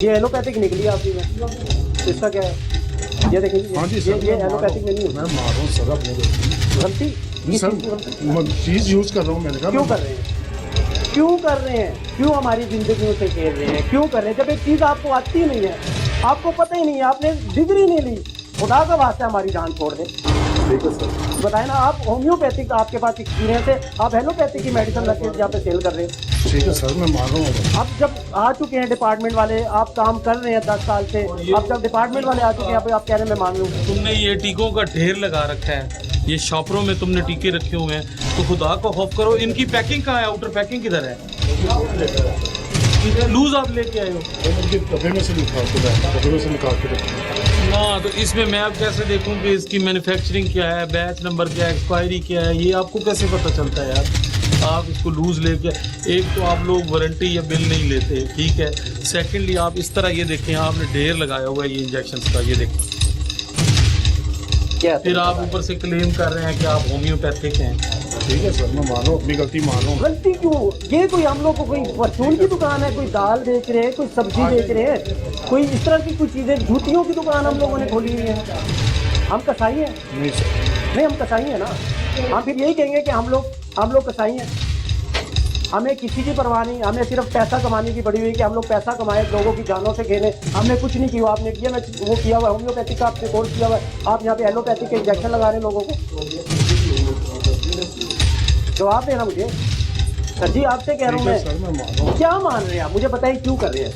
ये एलोपैथिक निकली आपकी में, इसका क्या है? ये देखिए हाँ जी ये एलोपैथिक में नहीं है। मैं मार रहा हूँ सर अपने गलती सर चीज़ यूज़ कर रहा हूँ मैंने कहा। क्यों कर रहे हैं? क्यों कर रहे हैं? क्यों हमारी जिंदगियों से खेल रहे हैं? क्यों कर रहे हैं? जब एक चीज़ आपको आती नहीं है, आपको पता ही नहीं है, आपने डिग्री नहीं ली, खुदा का वास्ते हमारी जान छोड़ दे। ठीक है सर, बताए ना, आप होम्योपैथिक आपके पास एक्सपीरियंस है, आप एलोपैथिक की मेडिसिन रख के यहाँ पे सेल कर रहे हैं। ठीक है सर, मैं मार रहा हूँ। अब जब आ चुके हैं डिपार्टमेंट वाले, आप काम कर रहे हैं 10 साल से, अब जब डिपार्टमेंट वाले आ चुके हैं यहाँ पे, आप कह रहे हैं मैं मान लूँ। तुमने ये टीकों का ढेर लगा रखा है, ये शॉपरों में तुमने टीके रखे हुए हैं, तो खुदा को खौफ करो। इनकी पैकिंग कहाँ है? आउटर पैकिंग किधर है? लूज आप लेके आए हो डब्बे में से निकाल के रखा ना, तो इसमें मैं अब कैसे देखूं कि इसकी मैन्युफैक्चरिंग क्या है, बैच नंबर क्या है, एक्सपायरी क्या है, ये आपको कैसे पता चलता है यार? आप इसको लूज लेके, एक तो आप लोग वारंटी या बिल नहीं लेते, ठीक है। सेकेंडली आप इस तरह ये देखें, आपने ढेर लगाया हुआ है ये इंजेक्शन का, ये देखें। फिर आप ऊपर से क्लेम कर रहे हैं कि आप होम्योपैथिक हैं। ठीक है सर, मैं मानो अपनी गलती मानो। गलती क्यों? ये कोई हम लोग को कोई परचून की दुकान है, कोई दाल बेच रहे हैं, कोई सब्जी बेच रहे हैं, कोई इस तरह की कुछ चीज़ें, जूतियों की दुकान हम लोगों ने खोली हुई है। हम कसाई हैं? नहीं सर, नहीं, हम कसाई हैं ना। हम फिर यही कहेंगे कि हम लोग कसाई हैं। हमें किसी की परवाह नहीं, हमें सिर्फ पैसा कमाने की पड़ी हुई कि हम लोग पैसा कमाए, लोगों की जानों से खेलें। हमने कुछ नहीं किया, आपने किया, मैं वो किया हुआ होम्योपैथिक का आपने कोर्स किया हुआ है, आप यहाँ पे एलोपैथिक के इंजेक्शन लगा रहे हैं लोगों को। जवाब देना मुझे सर जी, आपसे कह रहा हूँ मैं। सर मैं मान रहा हूँ। क्या मान रहे हैं आप? मुझे बताइए क्यों कर रहे हैं?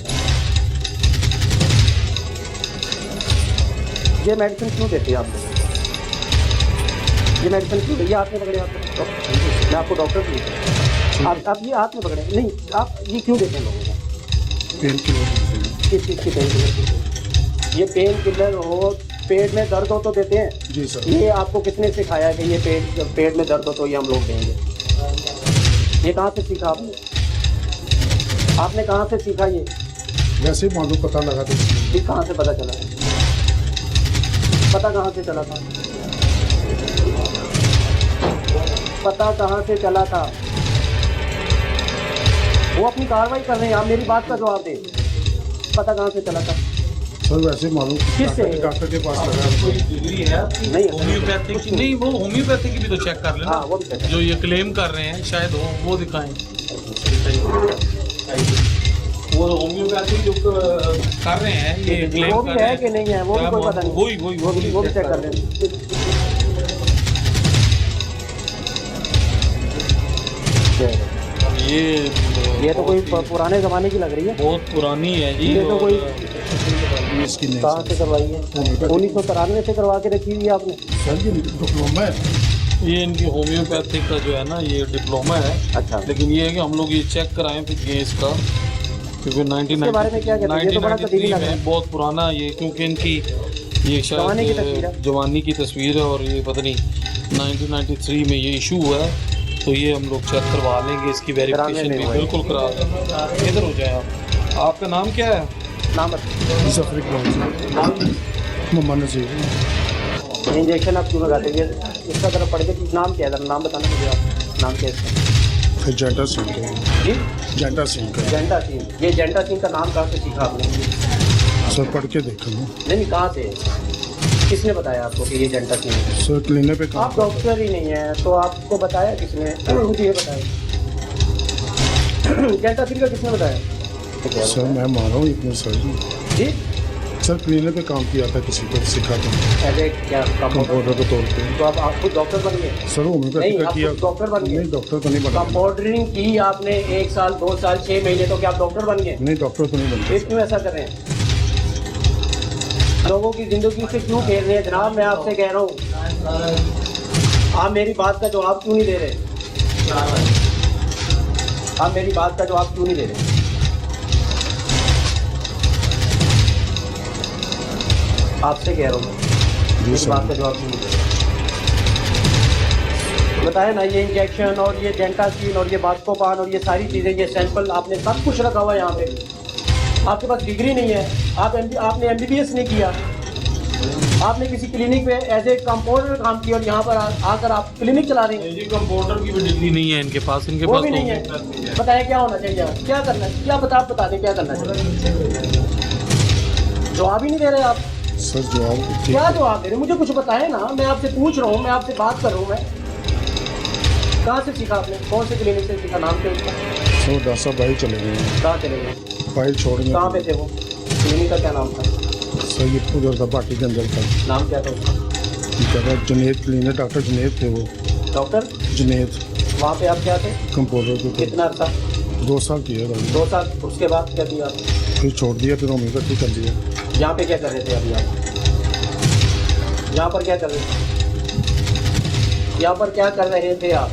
ये मेडिसिन क्यों देते हैं आप लोग? ये मेडिसिन क्यों? ये हाथ में पकड़े आप? मैं आपको डॉक्टर की, आप ये हाथ में पकड़े नहीं, आप ये क्यों देते हैं लोगों को? Pain killer. किस चीज़ की पेन किलर? ये पेन किलर हो, पेट में दर्द हो तो देते हैं? जी सर। ये आपको किसने सिखाया कि ये पेट में दर्द हो तो ये हम लोग देंगे? ये कहाँ से सीखा आपने? आपने कहाँ से सीखा ये? वैसे ही मालूम पता लगा तो। ये कहाँ से पता चला? पता कहाँ से चला था? पता कहाँ से चला था? वो अपनी कार्रवाई कर रहे हैं, आप मेरी बात का जवाब दें। पता कहाँ से चला था? सर वैसे ही मालूम किससे? डॉक्टर के पास लगा। डिग्री है नहीं, होम्योपैथिक की? नहीं, वो होम्योपैथिक की भी तो चेक कर लेना। हाँ, वो भी चेक। जो ये क्लेम कर रहे हैं शायद वो दिखाएं। वो होम्योपैथिक जो कर रहे हैं, ये क्लेम वो भी कर रहे है हैं कि नहीं है, वो भी कोई पता नहीं। वो भी चेक कर रहे हैं। ये तो कोई पुराने ज़माने की लग रही है। बहुत पुरानी है जी। ये तो कोई इसकी नहीं कहाँ से करवाई है? 1993 से करवा के रखी हुई है आपने? सर, ये डिप्लोमा है। ये इनकी होम्योपैथिक का जो है ना, ये डिप्लोमा है। अच्छा, लेकिन ये है कि हम लोग ये चेक कराएं फिर ये इसका, क्योंकि इसके बारे में क्या कहते हैं? ये तो बड़ा कदीमी लग रहा 1993 है। में बहुत पुराना ये, क्योंकि इनकी ये जवानी की तस्वीर है। शायद जवानी की तस्वीर है, और ये पता नहीं 1993 में ये इशू हुआ है, तो ये हम लोग चेक करवा लेंगे, इसकी वेरिफिकेशन भी बिल्कुल करा देंगे। इधर हो जाए आप। आपका नाम क्या है? नाम बताइए। सफर मोहम्मद नजीर। इंजेक्शन आप क्यों लगाते हैं? इसका तरफ पढ़ के नाम क्या है? नाम बताना मुझे आप। नाम क्या है इसका? जेंटा सिंह का। जी, जेंटा सिंह का। जेंटा सिंह। ये जेंटा सिंह का नाम कहाँ से सीखा आपने? सर पढ़ के देखा हूँ। नहीं, कहाँ से? किसने बताया आपको कि ये जेंटा सिंह है? सर क्लिनिक पे आप डॉक्टर ही नहीं है तो आपको बताया किसने? मुझे ये बताया जेंटा सिंह का किसने बताया? सर मैं मान रहा हूँ इतने सर जी, सर क्लिनिक पे काम किया था, किसी को सिखा था ऐसे क्या कंपाउंडर के तौर पे। तो आप खुद डॉक्टर बन गए? सर होम्योपैथी नहीं, का आप किया। खुद डॉक्टर बन गए? नहीं, डॉक्टर तो नहीं बना। कंपाउंडरिंग की आपने 1 साल 2 साल 6 महीने, तो क्या आप डॉक्टर बन गए? नहीं, डॉक्टर तो नहीं बनते। फिर क्यों ऐसा कर रहे हैं? लोगों की जिंदगी से क्यों खेल रहे हैं? जनाब मैं आपसे कह रहा हूँ, आप मेरी बात का जवाब क्यों नहीं दे रहे? आप मेरी बात का जवाब क्यों नहीं दे रहे? आपसे कह रहा हूँ, मेरी बात का जवाब क्यों नहीं दे रहे? बताया ना, ये इंजेक्शन और ये जेंटासिन और ये बास्कोपान और ये सारी चीज़ें, ये सैंपल आपने सब कुछ रखा हुआ है यहाँ पे। आपके पास डिग्री नहीं है, आपने MBBS नहीं किया, आपने किसी क्लिनिक पे एज ए कंपाउंडर काम किया और यहाँ पर आकर आप क्लिनिक चला रहे हैं। जी, कंपाउंडर की भी डिग्री नहीं है इनके पास। इनके वो पास भी तो नहीं है। बताया क्या होना चाहिए? क्या करना है? क्या बता दें क्या करना चाहिए? जवाब ही नहीं दे रहे आप। सर जवाब ठीक क्या जवाब दे रहे, मुझे कुछ बताएं ना, मैं आपसे पूछ रहा हूँ, मैं आपसे बात कर रहा हूँ। मैं कहाँ से सीखा आपने, कौन से क्लिनिक से सीखा, नाम क्या उसका? सर डॉक्टर साहब बाहर चले गए हैं, कहाँ चले गए, बाहर छोड़ने। कहाँ पे थे वो, क्लिनिक का क्या नाम था? सर ये उधर था पार्टी के अंदर था, नाम क्या था उसका? क्या जुनेद क्लिनिक, डॉक्टर जुनेद थे वो, डॉक्टर जुनेद। वहाँ पे आप क्या थे, कंपाउंडर के थे। कितना अर्सा? 2 साल किया था, 2 साल। उसके बाद क्या किया आप? फिर छोड़ दिया, फिर होम्योपैथी कर दिया। यहाँ पे क्या कर रहे थे अभी आप, यहाँ पर क्या कर रहे थे, यहाँ पर क्या कर रहे थे आप?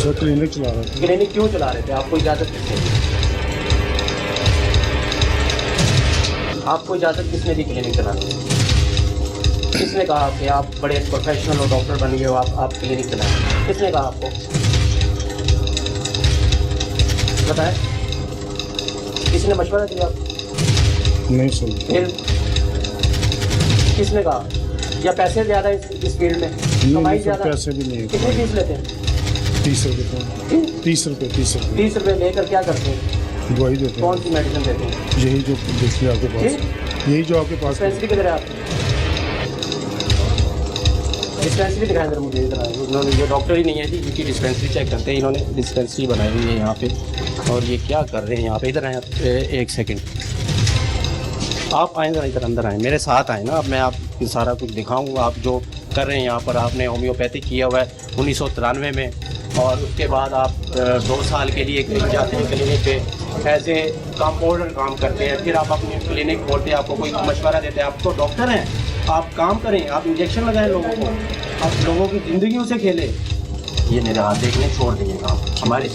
सर क्लिनिक चला रहा था। क्लिनिक क्यों चला रहे थे, आपको इजाज़त किसने दी? आपको इजाज़त किसने दी क्लिनिक चलाने की? किसने कहा कि आप बड़े प्रोफेशनल हो, डॉक्टर बन गए हो, आप क्लिनिक चलाएं? किसने कहा आपको, बताएं, किसने मशवरा दिया आपको? नहीं सुन, फिर किसने कहा, या पैसे ज़्यादा इस फील्ड में, कमाई नहीं ज़्यादा? पैसे भी नहीं कितनी फीस लेते हैं? 30 रुपये, 30 रुपये 30 रुपये लेकर क्या करते हैं, दवाई देते हैं। कौन सी मेडिसिन देते हैं? यही जो देखिए आपके पास, यही जो आपके पास। डिस्पेंसरी किधर है आपकी? डिस्पेंसरी दिखाएं जरा मुझे इधर। इन्होंने, ये डॉक्टर ही नहीं है जी, इनकी डिस्पेंसरी चेक करते हैं, इन्होंने डिस्पेंसरी बनाई हुई है यहाँ पे। और ये क्या कर रहे हैं यहाँ पे, इधर आए, एक सेकंड आप आएँ जरा, इधर अंदर आएँ, मेरे साथ आए ना, अब मैं आपको सारा कुछ दिखाऊंगा। आप जो कर रहे हैं यहाँ पर, आपने होम्योपैथिक किया हुआ है 1993 में, और उसके बाद आप 2 साल के लिए कहीं जाते हैं क्लिनिक पे, ऐसे कंपाउंडर काम करते हैं, फिर आप अपनी क्लिनिक खोलते हैं, आपको कोई मशवरा देते हैं। आप तो डॉक्टर हैं, आप काम करें, आप इंजेक्शन लगाएं लोगों को, आप लोगों की ज़िंदगियों से खेलें। ये मेरे हाथ देखने छोड़ देंगे काम, हमारी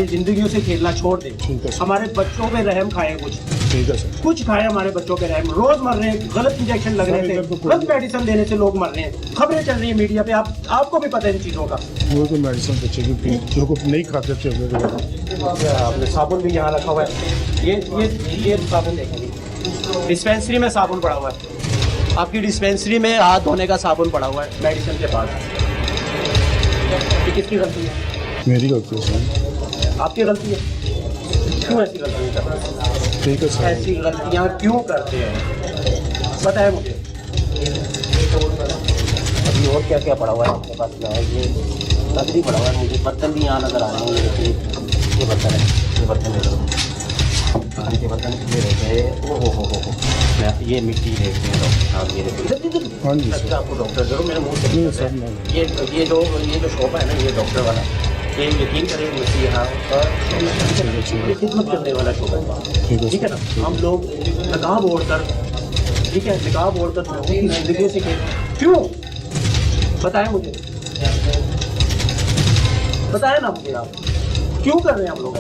ज़िंदगियों से खेलना छोड़ ठीक है दें। सर। हमारे बच्चों पे रहम खाएं, ठीक है सर। कुछ खाएं, हमारे बच्चों पे रहम। रोज़ मर रहे हैं, गलत इंजेक्शन लगने सर, से, इधर तो कोई- गलत मेडिसिन देने से लोग मर रहे हैं। खबरें चल रही है मीडिया पे, आपको भी पता है इन चीज़ों का। वो तो मेडिसिन बच्चे की जो को नहीं खाते थे वो लोग। आपने साबुन भी यहाँ रखा हुआ है, ये साबुन देखेंगे, डिस्पेंसरी में साबुन पड़ा हुआ है, आपकी डिस्पेंसरी में हाथ धोने का साबुन पड़ा हुआ है मेडिसिन के पास। ये किसकी गलती है? मेरी गलती है सर। आपकी गलती है। क्यों ऐसी गलती करते हैं? ठीक है सर। ऐसी गलतियाँ क्यों करते हैं, बताएं मुझे। अभी और क्या क्या पड़ा हुआ है आपके पास? क्या है ये, नकली पड़ा हुआ है, मुझे बर्तन भी यहाँ नजर आ रहे हैं। ये बर्तन है, ये बर्तन है, पानी के बर्तन ये रहते हैं। ओ हो, ये मिट्टी देखते हैं डॉक्टर साहब, ये देखिए। हाँ जी सर। अच्छा, आपको डॉक्टर जरूर मेरे मुँह से नहीं सर, नहीं। ये जो शॉप है ना, ये डॉक्टर वाला, ये यकीन करें मुझे यहाँ पर ये खिदमत करने वाला शॉप है, ठीक है ना। हम लोग निकाब ओढ़कर, ठीक है, निकाब ओढ़कर लोगों की जिंदगी से क्यों, बताएं मुझे, बताएं ना मुझे, आप क्यों कर रहे हैं हम लोग?